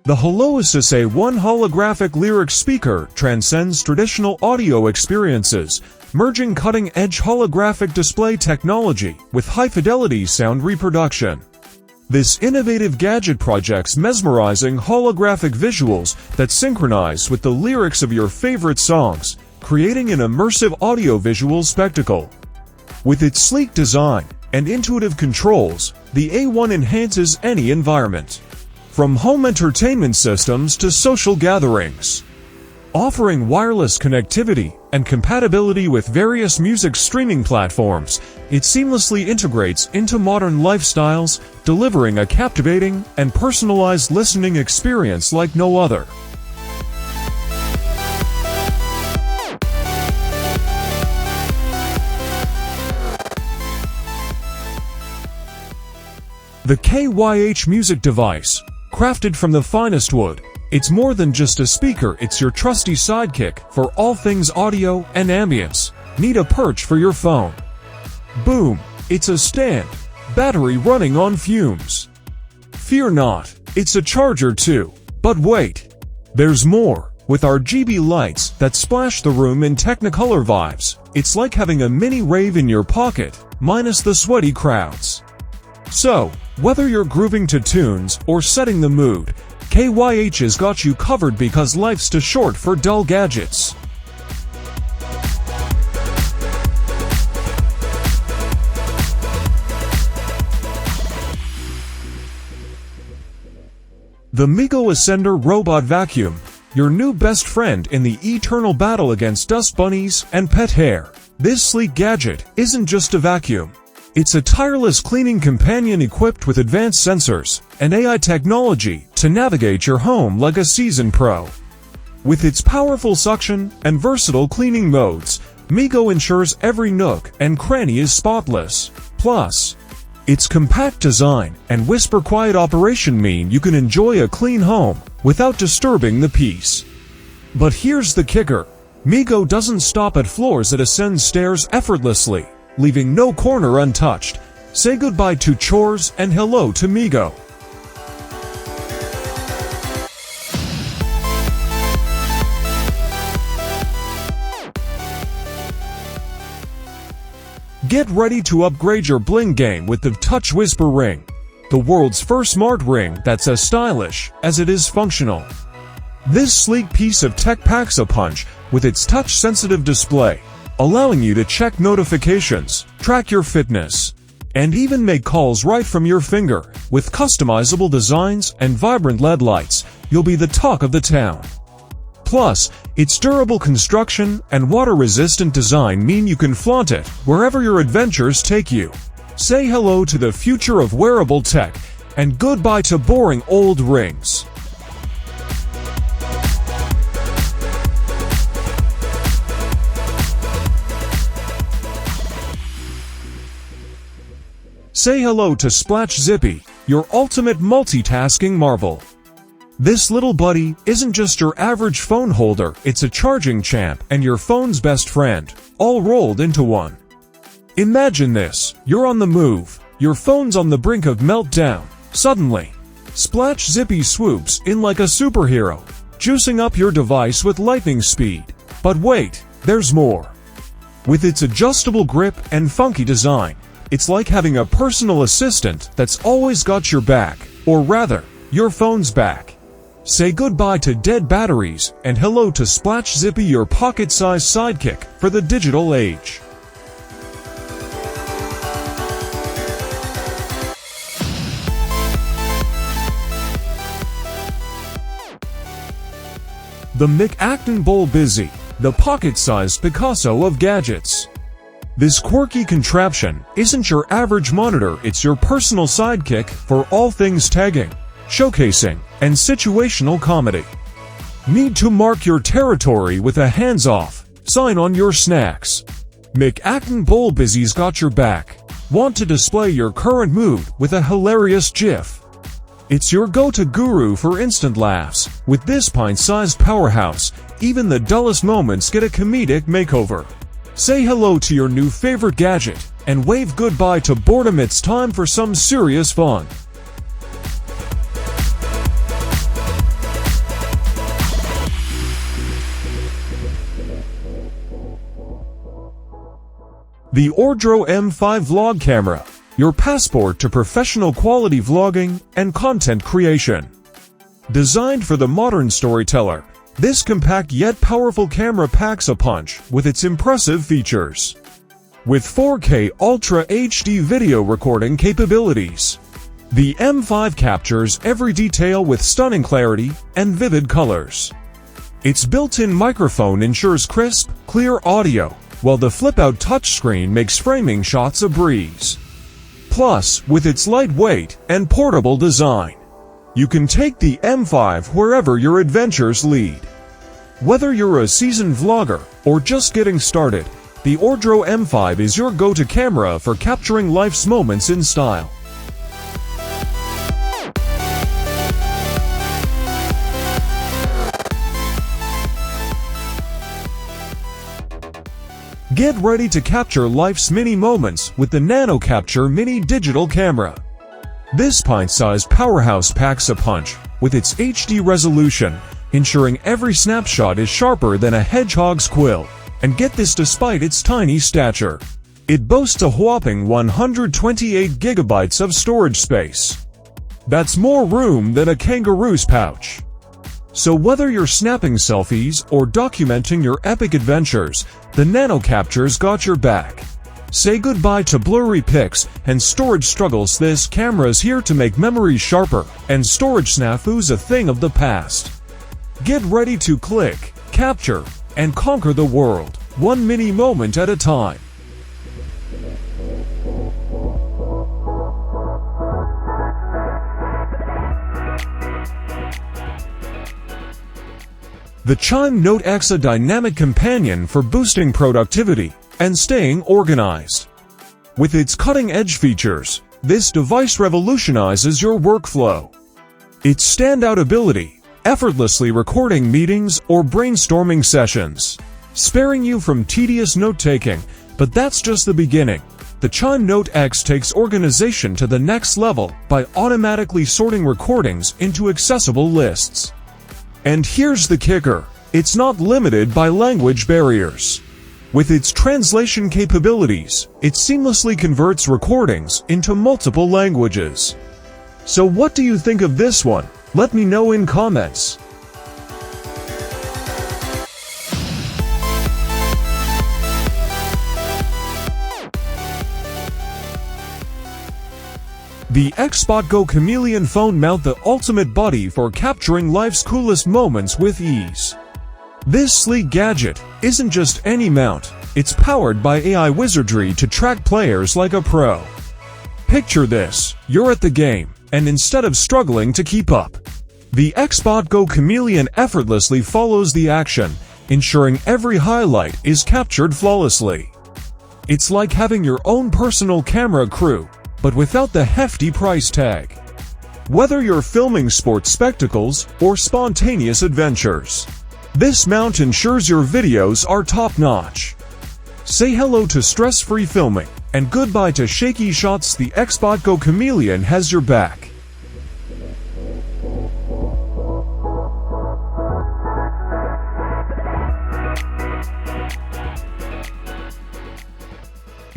The Haloasis A1 holographic lyric speaker transcends traditional audio experiences, merging cutting-edge holographic display technology with high-fidelity sound reproduction. This innovative gadget projects mesmerizing holographic visuals that synchronize with the lyrics of your favorite songs, creating an immersive audio-visual spectacle. With its sleek design and intuitive controls, the A1 enhances any environment, from home entertainment systems to social gatherings. Offering wireless connectivity and compatibility with various music streaming platforms, it seamlessly integrates into modern lifestyles, delivering a captivating and personalized listening experience like no other. The KYH Music Device. Crafted from the finest wood, it's more than just a speaker, it's your trusty sidekick for all things audio and ambience. Need a perch for your phone? Boom! It's a stand. Battery running on fumes. Fear not, it's a charger too. But wait! There's more. With RGB lights that splash the room in Technicolor vibes, it's like having a mini rave in your pocket, minus the sweaty crowds. So, whether you're grooving to tunes or setting the mood, KYH has got you covered because life's too short for dull gadgets. The MIGO Ascender Robot Vacuum, your new best friend in the eternal battle against dust bunnies and pet hair. This sleek gadget isn't just a vacuum. It's a tireless cleaning companion equipped with advanced sensors and AI technology to navigate your home like a seasoned pro. With its powerful suction and versatile cleaning modes, MIGO ensures every nook and cranny is spotless. Plus, its compact design and whisper-quiet operation mean you can enjoy a clean home without disturbing the peace. But here's the kicker. MIGO doesn't stop at floors, it ascends stairs effortlessly, leaving no corner untouched. Say goodbye to chores and hello to MIGO. Get ready to upgrade your bling game with the VTOUCH WIZPR ring, the world's first smart ring that's as stylish as it is functional. This sleek piece of tech packs a punch with its touch-sensitive display, allowing you to check notifications, track your fitness, and even make calls right from your finger. With customizable designs and vibrant LED lights, you'll be the talk of the town. Plus, its durable construction and water-resistant design mean you can flaunt it wherever your adventures take you. Say hello to the future of wearable tech, and goodbye to boring old rings. Say hello to SPLACH Zippy, your ultimate multitasking marvel. This little buddy isn't just your average phone holder, it's a charging champ and your phone's best friend, all rolled into one. Imagine this, you're on the move, your phone's on the brink of meltdown. Suddenly, SPLACH Zippy swoops in like a superhero, juicing up your device with lightning speed. But wait, there's more. With its adjustable grip and funky design, it's like having a personal assistant that's always got your back, or rather, your phone's back. Say goodbye to dead batteries and hello to SPLACH Zippy, your pocket-sized sidekick for the digital age. The Mik Achton-Boel Busy, the pocket-sized Picasso of gadgets. This quirky contraption isn't your average monitor, it's your personal sidekick for all things tagging, showcasing, and situational comedy. Need to mark your territory with a hands-off sign on your snacks? Mik Achton-Boel Busy's got your back. Want to display your current mood with a hilarious GIF? It's your go-to guru for instant laughs. With this pint-sized powerhouse, even the dullest moments get a comedic makeover. Say hello to your new favorite gadget, and wave goodbye to boredom. It's time for some serious fun. The Ordro M5 Vlog Camera, your passport to professional quality vlogging and content creation. Designed for the modern storyteller, this compact yet powerful camera packs a punch with its impressive features. With 4K Ultra HD video recording capabilities, the M5 captures every detail with stunning clarity and vivid colors. Its built-in microphone ensures crisp, clear audio, while the flip-out touchscreen makes framing shots a breeze. Plus, with its lightweight and portable design, you can take the M5 wherever your adventures lead. Whether you're a seasoned vlogger or just getting started, the Ordro M5 is your go-to camera for capturing life's moments in style. Get ready to capture life's mini moments with the NanoCapture Mini Digital Camera. This pint-sized powerhouse packs a punch with its HD resolution, ensuring every snapshot is sharper than a hedgehog's quill. And get this despite its tiny stature. It boasts a whopping 128 gigabytes of storage space. That's more room than a kangaroo's pouch. So whether you're snapping selfies or documenting your epic adventures, the NanoCapture's got your back. Say goodbye to blurry pics and storage struggles. This camera's here to make memories sharper and storage snafus a thing of the past. Get ready to click, capture, and conquer the world, one mini moment at a time. The Chime Note X, a dynamic companion for boosting productivity and staying organized. With its cutting-edge features, this device revolutionizes your workflow. Its standout ability, effortlessly recording meetings or brainstorming sessions, sparing you from tedious note-taking, but that's just the beginning. The Chime Note X takes organization to the next level by automatically sorting recordings into accessible lists. And here's the kicker, it's not limited by language barriers. With its translation capabilities, it seamlessly converts recordings into multiple languages. So what do you think of this one? Let me know in comments. The XbotGo Chameleon phone mount, the ultimate buddy for capturing life's coolest moments with ease. This sleek gadget isn't just any mount, it's powered by AI wizardry to track players like a pro. Picture this, you're at the game, and instead of struggling to keep up, the XbotGo Chameleon effortlessly follows the action, ensuring every highlight is captured flawlessly. It's like having your own personal camera crew, but without the hefty price tag. Whether you're filming sports spectacles or spontaneous adventures, this mount ensures your videos are top-notch. Say hello to stress-free filming and goodbye to shaky shots. The XbotGo Chameleon has your back.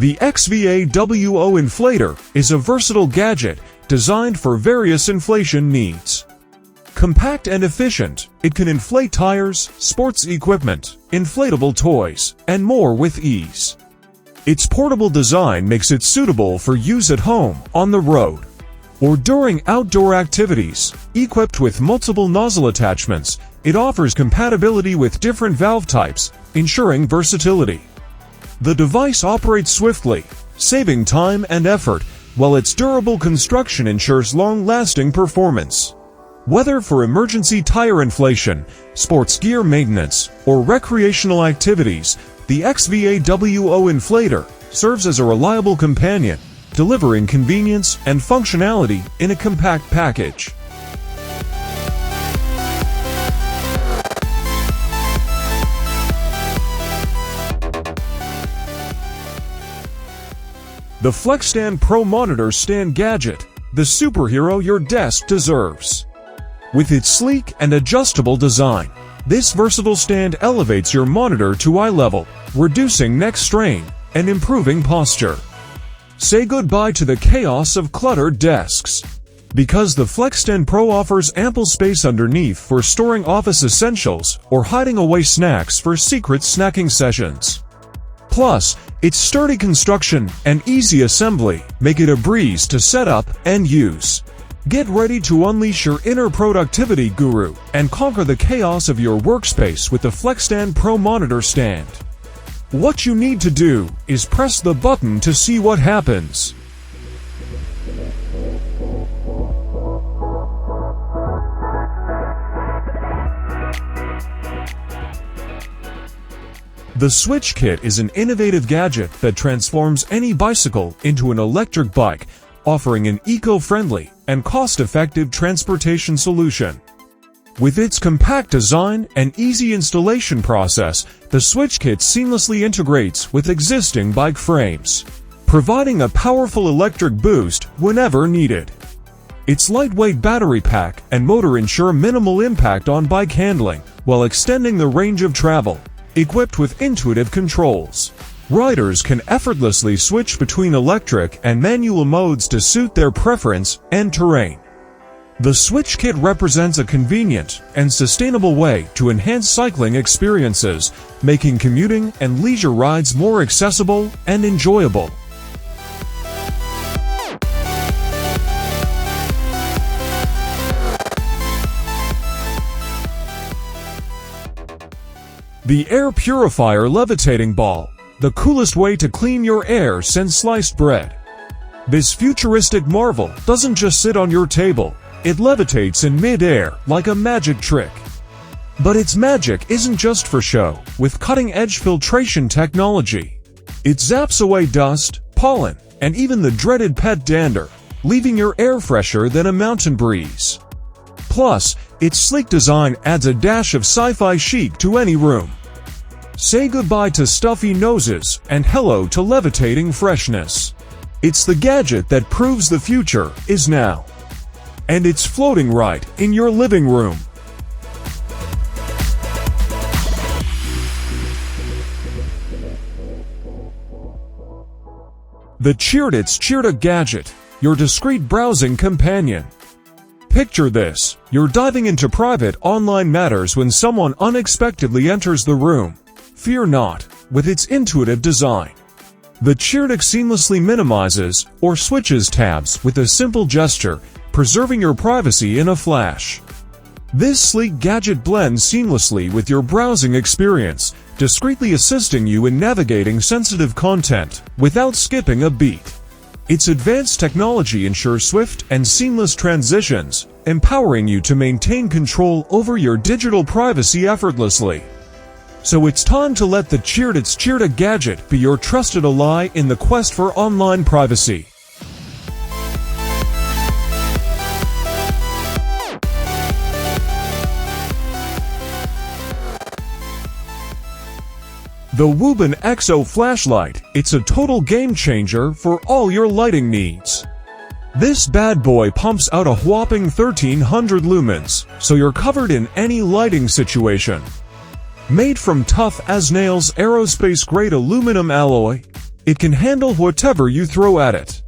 The XVAWO Inflator is a versatile gadget designed for various inflation needs. Compact and efficient, it can inflate tires, sports equipment, inflatable toys, and more with ease. Its portable design makes it suitable for use at home, on the road, or during outdoor activities. Equipped with multiple nozzle attachments, it offers compatibility with different valve types, ensuring versatility. The device operates swiftly, saving time and effort, while its durable construction ensures long-lasting performance. Whether for emergency tire inflation, sports gear maintenance, or recreational activities, the XVAWO Inflator serves as a reliable companion, delivering convenience and functionality in a compact package. The FlexStand Pro Monitor Stand Gadget, the superhero your desk deserves. With its sleek and adjustable design, this versatile stand elevates your monitor to eye level, reducing neck strain and improving posture. Say goodbye to the chaos of cluttered desks. Because the FlexStand Pro offers ample space underneath for storing office essentials or hiding away snacks for secret snacking sessions. Plus, its sturdy construction and easy assembly make it a breeze to set up and use. Get ready to unleash your inner productivity guru and conquer the chaos of your workspace with the FlexStand Pro monitor stand. What you need to do is press the button to see what happens. The Swytch Kit is an innovative gadget that transforms any bicycle into an electric bike, offering an eco-friendly and cost-effective transportation solution. With its compact design and easy installation process, the Swytch Kit seamlessly integrates with existing bike frames, providing a powerful electric boost whenever needed. Its lightweight battery pack and motor ensure minimal impact on bike handling while extending the range of travel. Equipped with intuitive controls, riders can effortlessly switch between electric and manual modes to suit their preference and terrain. The Swytch Kit represents a convenient and sustainable way to enhance cycling experiences, making commuting and leisure rides more accessible and enjoyable. The Air Purifier Levitating Ball, the coolest way to clean your air since sliced bread. This futuristic marvel doesn't just sit on your table, it levitates in mid-air like a magic trick. But its magic isn't just for show. With cutting-edge filtration technology, it zaps away dust, pollen, and even the dreaded pet dander, leaving your air fresher than a mountain breeze. Plus, its sleek design adds a dash of sci-fi chic to any room. Say goodbye to stuffy noses and hello to levitating freshness. It's the gadget that proves the future is now. And it's floating right in your living room. The Cheerdots CheerTok gadget, your discreet browsing companion. Picture this, you're diving into private online matters when someone unexpectedly enters the room. Fear not, with its intuitive design. The CheerTok seamlessly minimizes or switches tabs with a simple gesture, preserving your privacy in a flash. This sleek gadget blends seamlessly with your browsing experience, discreetly assisting you in navigating sensitive content without skipping a beat. Its advanced technology ensures swift and seamless transitions, empowering you to maintain control over your digital privacy effortlessly. So it's time to let the Cheerdots CheerTok gadget be your trusted ally in the quest for online privacy. The Wuben X0 Flashligh, it's a total game changer for all your lighting needs. This bad boy pumps out a whopping 1300 lumens, so you're covered in any lighting situation. Made from tough as nails aerospace-grade aluminum alloy, it can handle whatever you throw at it.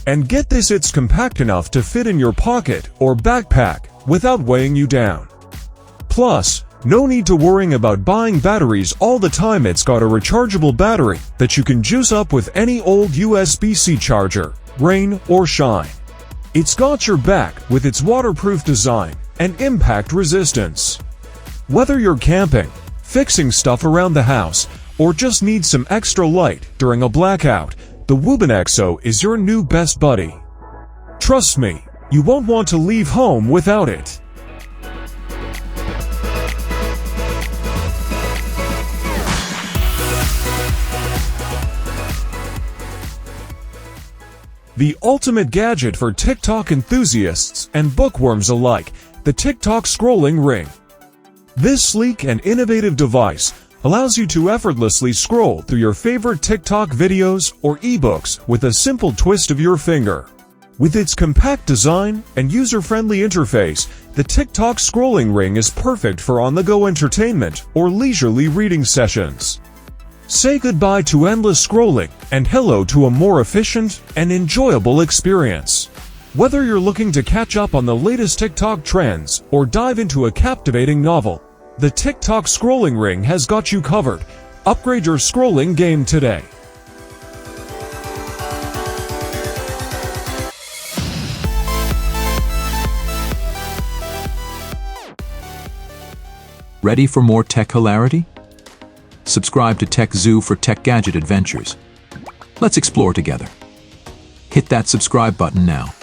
And get this, it's compact enough to fit in your pocket or backpack without weighing you down. Plus, no need to worrying about buying batteries all the time. It's got a rechargeable battery that you can juice up with any old USB-C charger, rain or shine. It's got your back with its waterproof design and impact resistance. Whether you're camping, fixing stuff around the house, or just need some extra light during a blackout, the Wuben X0 is your new best buddy. Trust me, you won't want to leave home without it. The ultimate gadget for TikTok enthusiasts and bookworms alike, the TikTok Scrolling Ring. This sleek and innovative device allows you to effortlessly scroll through your favorite TikTok videos or ebooks with a simple twist of your finger. With its compact design and user-friendly interface, the TikTok Scrolling Ring is perfect for on-the-go entertainment or leisurely reading sessions. Say goodbye to endless scrolling and hello to a more efficient and enjoyable experience. Whether you're looking to catch up on the latest TikTok trends or dive into a captivating novel, the TikTok scrolling ring has got you covered. Upgrade your scrolling game today. Ready for more tech hilarity? Subscribe to Tech Zoo for tech gadget adventures. Let's explore together. Hit that subscribe button now.